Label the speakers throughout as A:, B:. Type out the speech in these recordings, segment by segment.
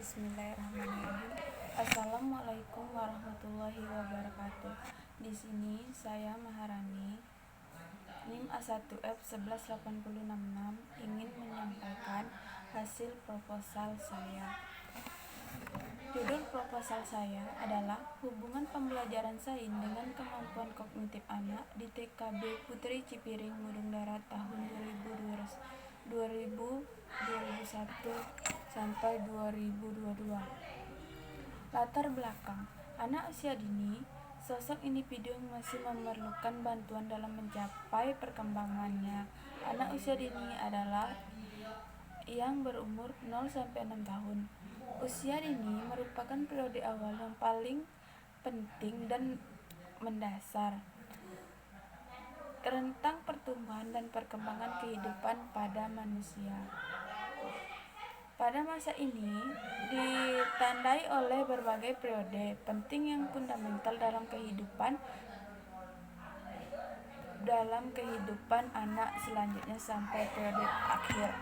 A: Bismillahirrahmanirrahim. Assalamualaikum warahmatullahi wabarakatuh. Di sini saya Maharani NIM A1F11866 ingin menyampaikan hasil proposal saya. Judul proposal saya adalah Hubungan Pembelajaran Sains dengan Kemampuan Kognitif Anak di TKB Putri Cipiring Mudung Darat tahun 2021 sampai 2022. Latar belakang: anak usia dini, sosok individu yang masih memerlukan bantuan dalam mencapai perkembangannya. Anak usia dini adalah yang berumur 0 sampai 6 tahun. Usia dini merupakan periode awal yang paling penting dan mendasar tentang pertumbuhan dan perkembangan kehidupan pada manusia. Pada masa ini ditandai oleh berbagai periode penting yang fundamental dalam kehidupan anak selanjutnya sampai periode akhir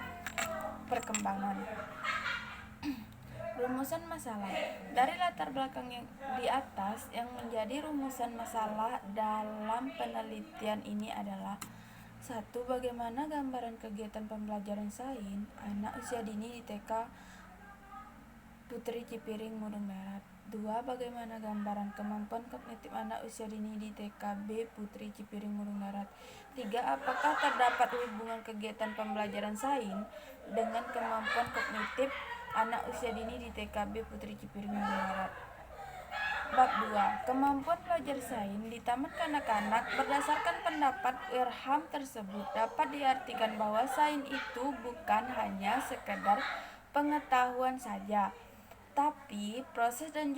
A: perkembangan. Rumusan masalah. Dari latar belakang yang di atas, yang menjadi rumusan masalah dalam penelitian ini adalah: 1. Bagaimana gambaran kegiatan pembelajaran sains anak usia dini di TK Putri Cipiring Mudung Darat. 2. Bagaimana gambaran kemampuan kognitif anak usia dini di TKB Putri Cipiring Mudung Darat. 3. Apakah terdapat hubungan kegiatan pembelajaran sains dengan kemampuan kognitif anak usia dini di TKB Putri Cipiring Mudung Darat. Bab 2. Kemampuan belajar sains di taman kanak-kanak. Berdasarkan pendapat Irham tersebut, dapat diartikan bahwa sains itu bukan hanya sekedar pengetahuan saja, tapi proses dan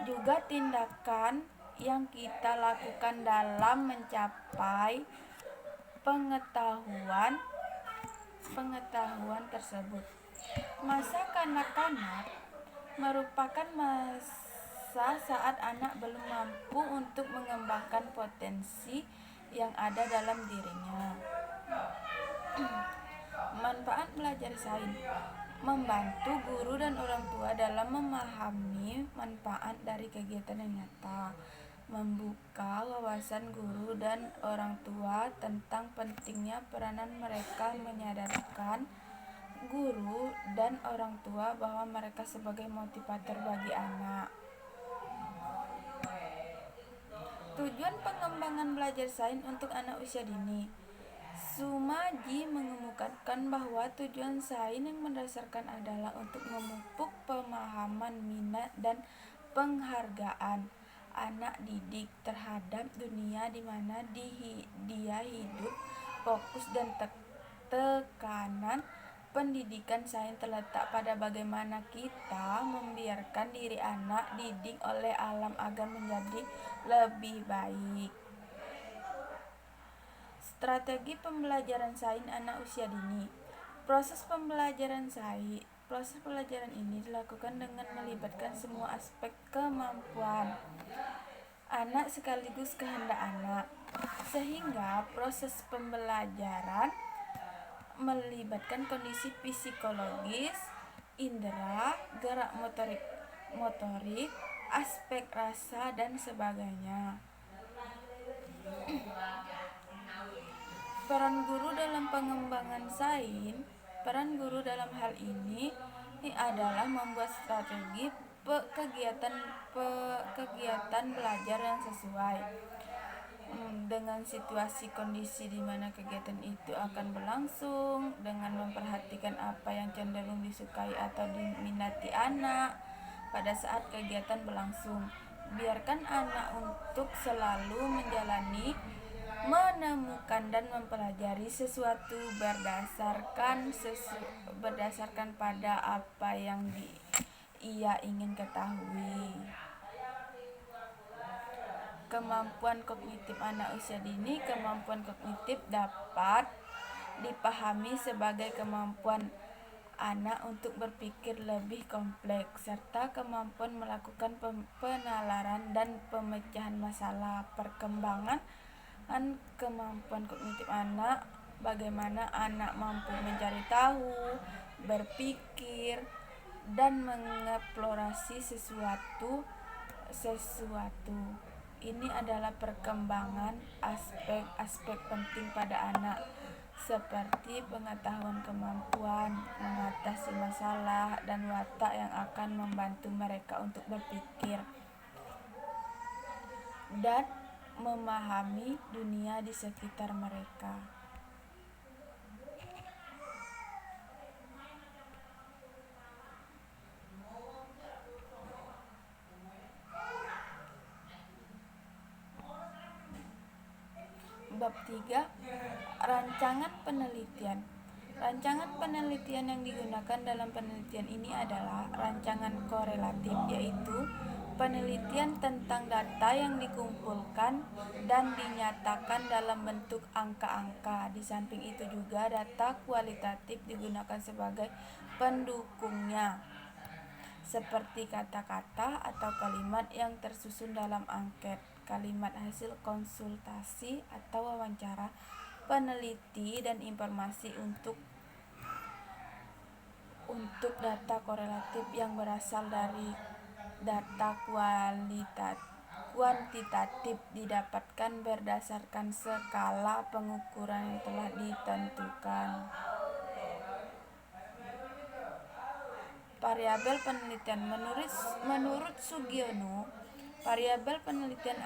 A: juga tindakan yang kita lakukan dalam mencapai pengetahuan tersebut. Masa kanak-kanak merupakan masa saat anak belum mampu untuk mengembangkan potensi yang ada dalam dirinya. Manfaat belajar sains: membantu guru dan orang tua dalam memahami manfaat dari kegiatan yang nyata, membuka wawasan guru dan orang tua tentang pentingnya peranan mereka, menyadarkan guru dan orang tua bahwa mereka sebagai motivator bagi anak. Tujuan pengembangan belajar sains untuk anak usia dini. Sumaji mengemukakan bahwa tujuan sains yang mendasarkan adalah untuk memupuk pemahaman, minat, dan penghargaan anak didik terhadap dunia di mana dia hidup. Fokus dan tekanan pendidikan sains terletak pada bagaimana kita membiarkan diri anak didik oleh alam agar menjadi lebih baik. Strategi pembelajaran sains anak usia dini. Proses pembelajaran ini dilakukan dengan melibatkan semua aspek kemampuan anak sekaligus kehendak anak, sehingga proses pembelajaran melibatkan kondisi psikologis, indera, gerak motorik, aspek rasa, dan sebagainya. Peran guru dalam pengembangan sains. Peran guru dalam hal ini adalah membuat strategi kegiatan belajar yang sesuai dengan situasi kondisi di mana kegiatan itu akan berlangsung, dengan memperhatikan apa yang cenderung disukai atau diminati anak pada saat kegiatan berlangsung. Biarkan anak untuk selalu menjalani, menemukan, dan mempelajari sesuatu berdasarkan pada apa yang ia ingin ketahui. Kemampuan kognitif anak usia dini. Kemampuan kognitif dapat dipahami sebagai kemampuan anak untuk berpikir lebih kompleks, serta kemampuan melakukan penalaran dan pemecahan masalah. Perkembangan kemampuan kognitif anak: bagaimana anak mampu mencari tahu, berpikir, dan mengeksplorasi sesuatu. Ini adalah perkembangan aspek-aspek penting pada anak, seperti pengetahuan, kemampuan mengatasi masalah, dan watak yang akan membantu mereka untuk berpikir dan memahami dunia di sekitar mereka. Bab 3. Rancangan penelitian. Rancangan penelitian yang digunakan dalam penelitian ini adalah rancangan korelatif, yaitu penelitian tentang data yang dikumpulkan dan dinyatakan dalam bentuk angka-angka. Di samping itu juga data kualitatif digunakan sebagai pendukungnya, seperti kata-kata atau kalimat yang tersusun dalam angket, kalimat hasil konsultasi atau wawancara peneliti, dan informasi untuk data korelatif yang berasal dari data kuantitatif didapatkan berdasarkan skala pengukuran yang telah ditentukan. Variabel penelitian. Menurut Sugiono, variabel penelitian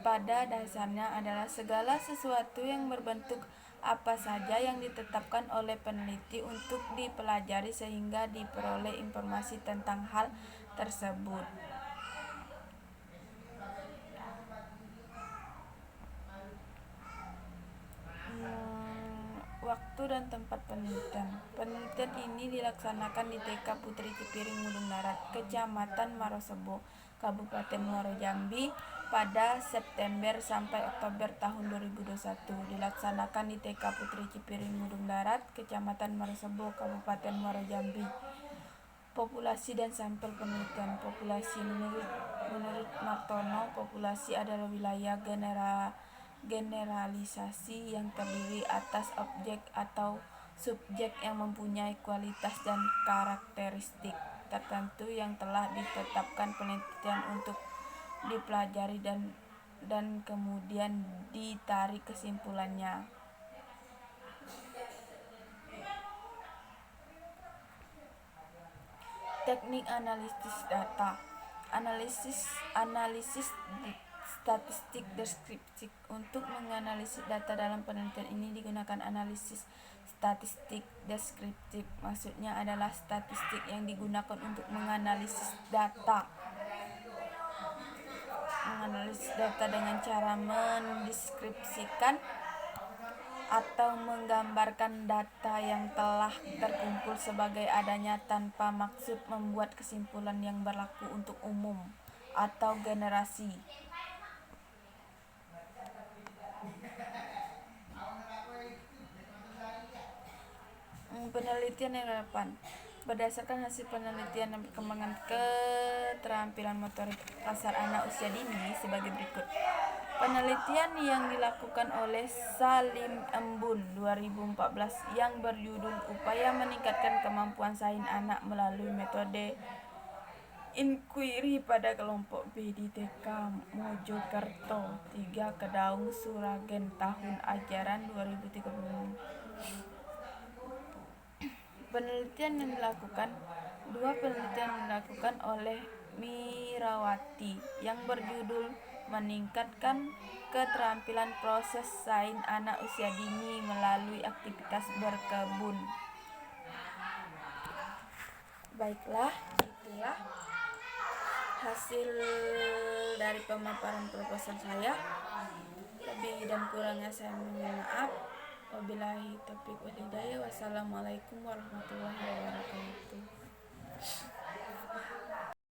A: pada dasarnya adalah segala sesuatu yang berbentuk apa saja yang ditetapkan oleh peneliti untuk dipelajari sehingga diperoleh informasi tentang hal tersebut. Waktu dan tempat penelitian. Penelitian ini dilaksanakan di TK Putri Cipiring Mudung Darat, Kecamatan Marosebo, Kabupaten Muaro Jambi pada September sampai Oktober tahun 2021. Dilaksanakan di TK Putri Cipiring Mudung Darat, Kecamatan Marosebo, Kabupaten Muaro Jambi. Populasi dan sampel penelitian. Populasi. Menurut Martono, populasi adalah wilayah generalisasi yang terdiri atas objek atau subjek yang mempunyai kualitas dan karakteristik tertentu yang telah ditetapkan penelitian untuk dipelajari dan kemudian ditarik kesimpulannya. Teknik analisis data. Analisis statistik deskriptif. Untuk menganalisis data dalam penelitian ini digunakan analisis statistik deskriptif. Maksudnya adalah statistik yang digunakan untuk menganalisis data dengan cara mendeskripsikan atau menggambarkan data yang telah terkumpul sebagai adanya tanpa maksud membuat kesimpulan yang berlaku untuk umum atau generasi. Penelitian yang relevan. Berdasarkan hasil penelitian dan perkembangan keterampilan motorik kasar anak usia dini sebagai berikut. Penelitian yang dilakukan oleh Salim Embun 2014 yang berjudul Upaya Meningkatkan Kemampuan Sains Anak melalui Metode Inquiry pada kelompok B di TK Mojokerto 3 Kedaung Suragen tahun ajaran 2030. Dua penelitian yang dilakukan oleh Mirawati yang berjudul Meningkatkan Keterampilan Proses Sains Anak Usia Dini melalui Aktivitas Berkebun. Baiklah, itulah hasil dari pemaparan proposal saya. Lebih dan kurangnya saya mohon maaf. Wabillahi taufiq wal hidayah. Wassalamualaikum warahmatullahi wabarakatuh.